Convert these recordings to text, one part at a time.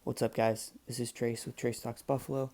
What's up, guys? This is Trace with Trace Talks Buffalo.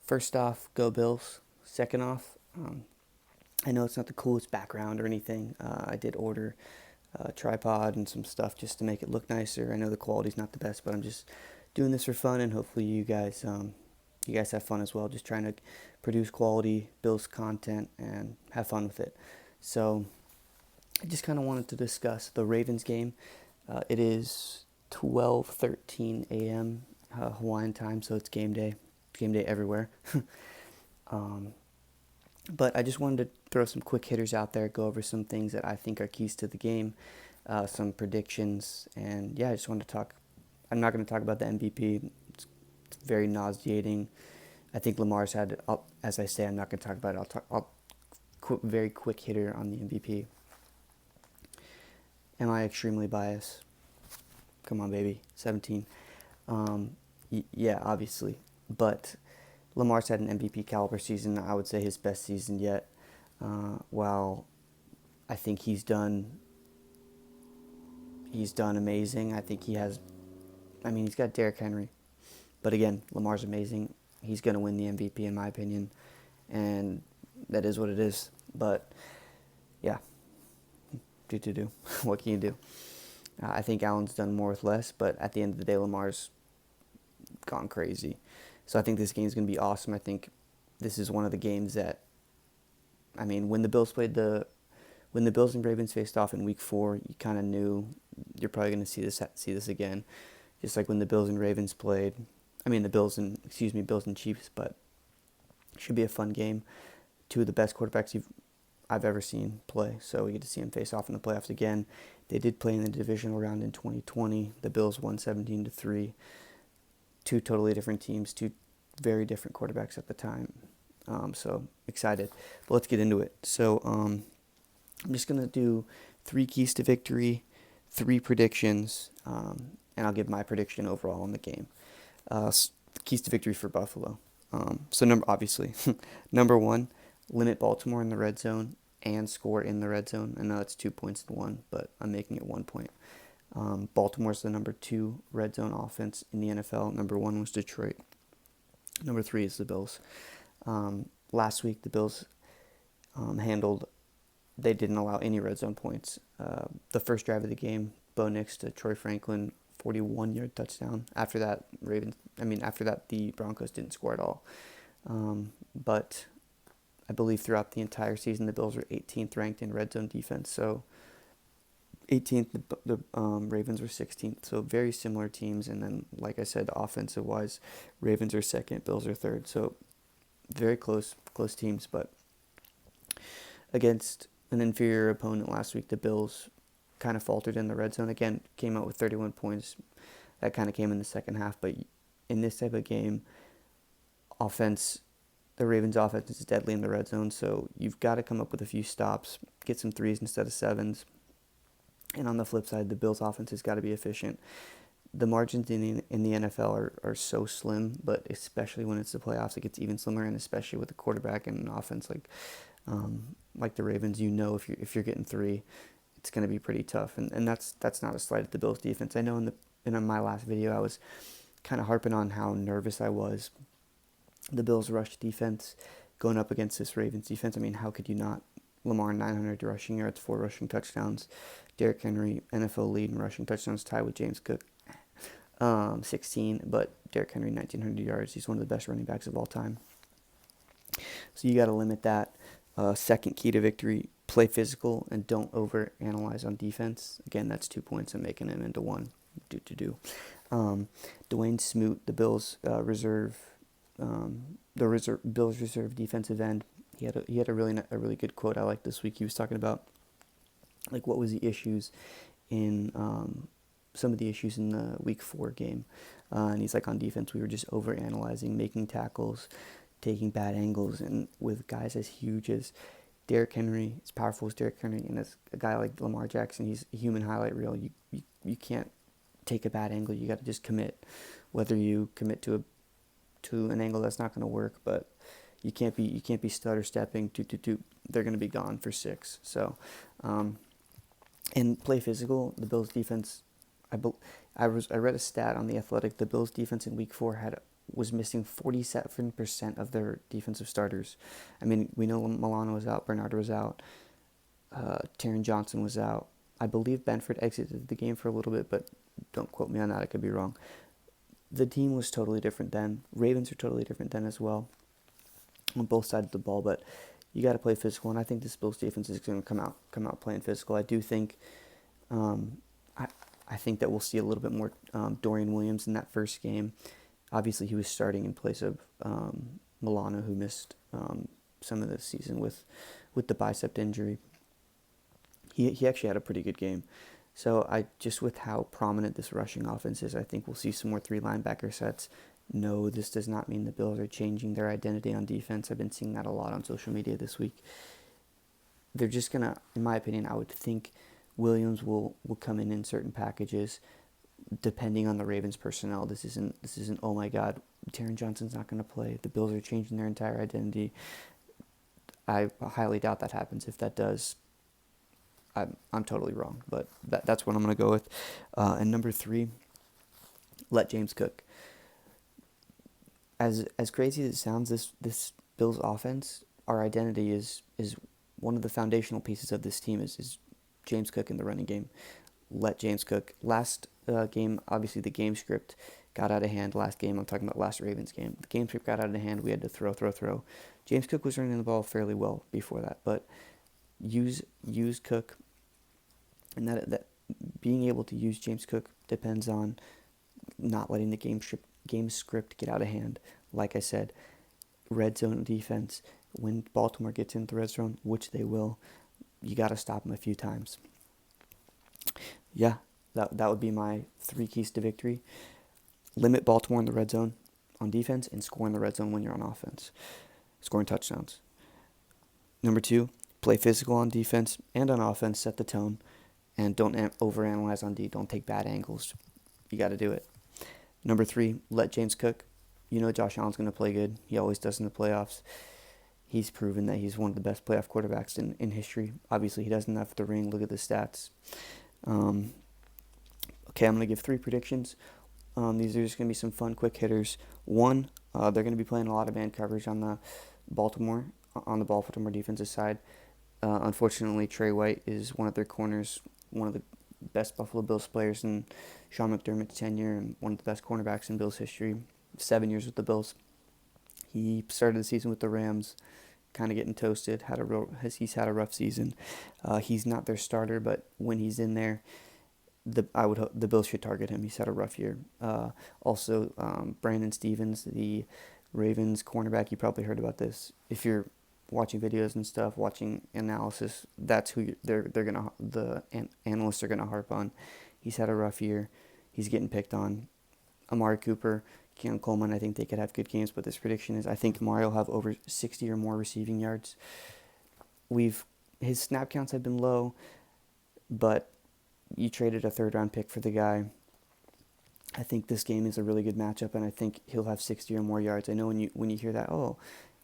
First off, go Bills. Second off, I know it's not the coolest background or anything. I did order a tripod and some stuff just to make it look nicer. I know the quality's not the best, but I'm just doing this for fun, and hopefully you guys have fun as well. Just trying to produce quality Bills content and have fun with it. So I just kind of wanted to discuss the Ravens game. It is 12:13 a.m. Hawaiian time, so it's game day. Game day everywhere. um, but I just wanted to throw some quick hitters out there, go over some things that I think are keys to the game, some predictions, and yeah, I just wanted to talk. I'm not going to talk about the MVP. It's very nauseating. I think Lamar's had. As I say, I'm not going to talk about it. Very quick hitter on the MVP. Am I extremely biased? Come on, baby. 17. Yeah, obviously. But Lamar's had an MVP caliber season. I would say his best season yet. While I think he's done amazing. I think he has. I mean, he's got Derrick Henry. But again, Lamar's amazing. He's going to win the MVP in my opinion. And that is what it is. But yeah, do. What can you do? I think Allen's done more with less, but at the end of the day, Lamar's gone crazy. So I think this game's going to be awesome. I think this is one of the games that, I mean, when the Bills and Ravens faced off in Week 4, you kind of knew you're probably going to see this again. Just like when the Bills and Ravens played. I mean, Bills and Chiefs, but it should be a fun game. Two of the best quarterbacks I've ever seen play, so we get to see them face off in the playoffs again. They did play in the divisional round in 2020. The Bills won 17-3. Two totally different teams, two very different quarterbacks at the time. So excited. But let's get into it. So I'm just going to do 3 keys to victory, 3 predictions, and I'll give my prediction overall on the game. Keys to victory for Buffalo. Obviously, number 1, limit Baltimore in the red zone and score in the red zone. I know it's 2 points to 1, but I'm making it 1 point. Baltimore's the number 2 red zone offense in the NFL. Number 1 was Detroit. Number 3 is the Bills. Last week, the Bills they didn't allow any red zone points. The first drive of the game, Bo Nix to Troy Franklin, 41-yard touchdown. After that, the Broncos didn't score at all. But I believe throughout the entire season, the Bills were 18th ranked in red zone defense. So 18th, the Ravens were 16th. So very similar teams. And then, like I said, offensive-wise, Ravens are 2nd, Bills are 3rd. So very close teams. But against an inferior opponent last week, the Bills kind of faltered in the red zone. Again, came out with 31 points. That kind of came in the second half. But in this type of game, the Ravens' offense is deadly in the red zone, so you've got to come up with a few stops, get some 3s instead of 7s. And on the flip side, the Bills' offense has got to be efficient. The margins in the NFL are so slim, but especially when it's the playoffs, it gets even slimmer, and especially with a quarterback and an offense like the Ravens, if you're getting 3, it's going to be pretty tough. And that's not a slight at the Bills' defense. I know in my last video I was kind of harping on how nervous I was. The Bills' rush defense going up against this Ravens defense. I mean, how could you not? Lamar, 900 rushing yards, 4 rushing touchdowns. Derrick Henry, NFL lead in rushing touchdowns, tied with James Cook, 16. But Derrick Henry, 1,900 yards. He's one of the best running backs of all time. So you got to limit that. Second key to victory, play physical and don't overanalyze on defense. Again, that's 2 points. I'm making it into 1. Dwayne Smoot, the Bills Bills reserve defensive end. He had a really good quote I liked this week. He was talking about like what was the issues in some of the issues in the Week 4 game, and he's like, on defense we were just over analyzing, making tackles, taking bad angles, and with guys as huge as Derrick Henry, as powerful as Derrick Henry, and as a guy like Lamar Jackson, he's a human highlight reel. You can't take a bad angle. You got to just commit, whether you commit to an angle that's not going to work, but you can't be stutter stepping. They're going to be gone for 6. So, and play physical. The Bills defense, I, bel I read a stat on the Athletic. The Bills defense in Week 4 was missing 47% of their defensive starters. I mean, we know Milano was out, Bernard was out, Taron Johnson was out. I believe Benford exited the game for a little bit, but don't quote me on that. I could be wrong. The team was totally different then. Ravens are totally different then as well on both sides of the ball, but you got to play physical, and I think this Bills defense is going to come out playing physical. I do think, um, I I think that we'll see a little bit more Dorian Williams in that first game. Obviously, he was starting in place of Milano, who missed some of the season with the bicep injury. He actually had a pretty good game. So I just with how prominent this rushing offense is, I think we'll see some more 3 linebacker sets. No, this does not mean the Bills are changing their identity on defense. I've been seeing that a lot on social media this week. They're just gonna, in my opinion, I would think Williams will come in certain packages, depending on the Ravens personnel. This isn't. Oh my God, Taron Johnson's not gonna play. The Bills are changing their entire identity. I highly doubt that happens. If that does, I'm totally wrong. But that's what I'm gonna go with. And number 3, let James cook. As crazy as it sounds, this Bills offense, our identity is one of the foundational pieces of this team is James Cook in the running game. Let James cook. Last game, obviously the game script got out of hand. Last game, I'm talking about last Ravens game. The game script got out of hand. We had to throw. James Cook was running the ball fairly well before that, but use Cook, and that being able to use James Cook depends on not letting the game script get out of hand. Like I said, red zone defense. When Baltimore gets into the red zone, which they will, you got to stop them a few times. Yeah, that would be my 3 keys to victory. Limit Baltimore in the red zone on defense and score in the red zone when you're on offense. Scoring touchdowns. Number 2, play physical on defense and on offense. Set the tone. And don't overanalyze on D. Don't take bad angles. You got to do it. Number 3, let James cook. You know Josh Allen's going to play good. He always does in the playoffs. He's proven that he's one of the best playoff quarterbacks in history. Obviously, he doesn't have the ring. Look at the stats. Okay, I'm going to give 3 predictions. These are just going to be some fun, quick hitters. 1, they're going to be playing a lot of man coverage on the Baltimore defensive side. Unfortunately, Trey White is one of their corners, one of the best Buffalo Bills players in Sean McDermott's tenure, and one of the best cornerbacks in Bills history. 7 years with the Bills. He started the season with the Rams, kind of getting toasted. He's had a rough season. He's not their starter, but when he's in there, I would hope the Bills should target him. He's had a rough year. Also, Brandon Stevens, the Ravens cornerback. You probably heard about this. If you're watching videos and stuff, watching analysis, that's who the analysts are gonna harp on. He's had a rough year. He's getting picked on. Amari Cooper, Keon Coleman, I think they could have good games, but this prediction is I think Amari will have over 60 or more receiving yards. His snap counts have been low, but you traded a 3rd-round pick for the guy. I think this game is a really good matchup, and I think he'll have 60 or more yards. I know when you hear that, oh,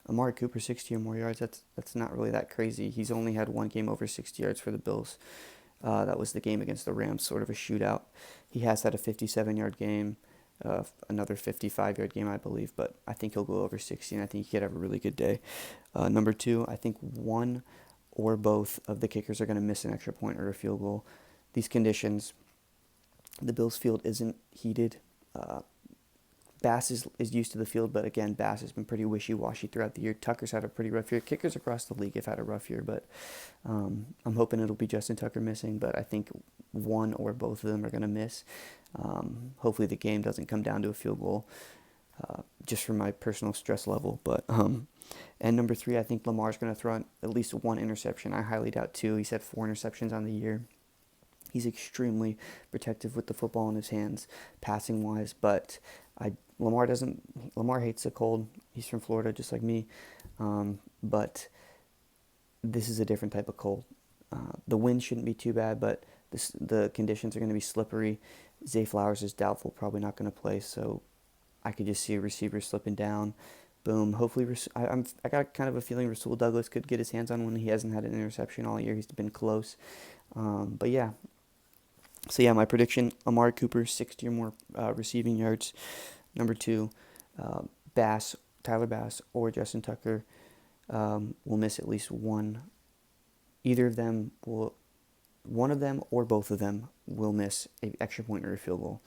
Amari Cooper 60 or more yards, that's not really that crazy. He's only had 1 game over 60 yards for the Bills. That was the game against the Rams, sort of a shootout. He has had a 57-yard game, another 55-yard game, I believe, but I think he'll go over 60, and I think he could have a really good day. Number 2, I think one or both of the kickers are going to miss an extra point or a field goal. These conditions, the Bills' field isn't heated. Bass is used to the field, but again, Bass has been pretty wishy-washy throughout the year. Tucker's had a pretty rough year. Kickers across the league have had a rough year, but I'm hoping it'll be Justin Tucker missing, but I think one or both of them are going to miss. Hopefully the game doesn't come down to a field goal, just for my personal stress level. But and number 3, I think Lamar's going to throw at least 1 interception. I highly doubt 2. He's had 4 interceptions on the year. He's extremely protective with the football in his hands, passing-wise, but Lamar hates the cold. He's from Florida, just like me, but this is a different type of cold. The wind shouldn't be too bad, but the conditions are going to be slippery. Zay Flowers is doubtful, probably not going to play, so I could just see a receiver slipping down. Boom. Hopefully, I got kind of a feeling Rasul Douglas could get his hands on one. He hasn't had an interception all year. He's been close. But yeah, So yeah, my prediction: Amari Cooper, 60 or more receiving yards. Number two, uh, Tyler Bass, or Justin Tucker will miss at least one. Either of them will, one of them or both of them will miss an extra point or a field goal.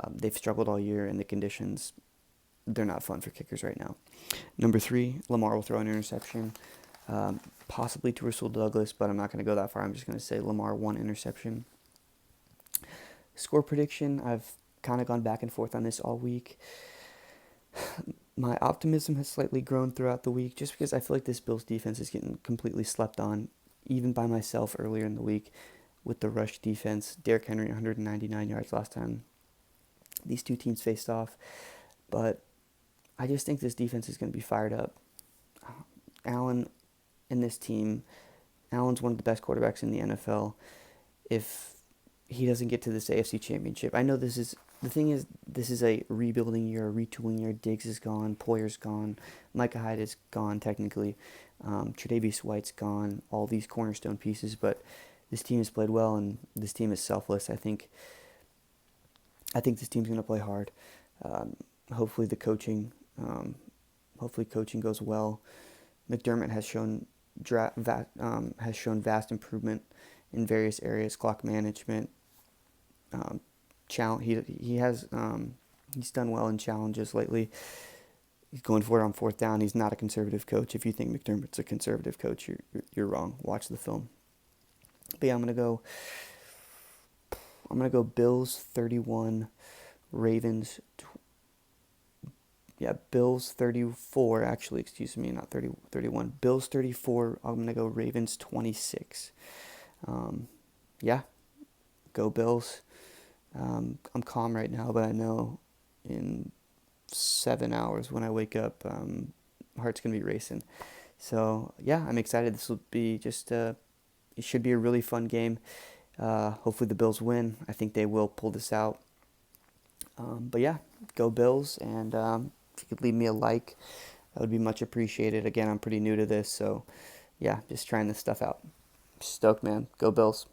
They've struggled all year, and the conditions, they're not fun for kickers right now. Number three, Lamar will throw an interception, possibly to Rasul Douglas, but I'm not going to go that far. I'm just going to say Lamar, one interception. Score prediction, I've kind of gone back and forth on this all week. My optimism has slightly grown throughout the week just because I feel like this Bills defense is getting completely slept on, even by myself earlier in the week with the rush defense. Derrick Henry, 199 yards last time these two teams faced off. But I just think this defense is going to be fired up. Allen and this team, Allen's one of the best quarterbacks in the NFL. If he doesn't get to this AFC Championship, I know this is the thing is this is a rebuilding year, a retooling year. Diggs is gone, Poyer's gone, Micah Hyde is gone technically, Tre'Davious White's gone. All these cornerstone pieces, but this team has played well, and this team is selfless. I think this team's going to play hard. Hopefully the coaching, hopefully coaching goes well. McDermott has shown vast improvement in various areas, clock management. He's done well in challenges lately. He's going for it on fourth down. He's not a conservative coach. If you think McDermott's a conservative coach, you're wrong. Watch the film. But yeah, I'm gonna go Bills 31, Ravens. Bills 34. Actually, excuse me, not 30, 31. Bills 34. I'm gonna go Ravens 26. Yeah, go Bills. I'm calm right now, but I know in 7 hours when I wake up, heart's gonna be racing. So yeah, I'm excited. This will be it should be a really fun game. Hopefully the Bills win. I think they will pull this out. But yeah, go Bills, and if you could leave me a like, that would be much appreciated. Again, I'm pretty new to this, so yeah, just trying this stuff out. Stoked, man. Go Bills.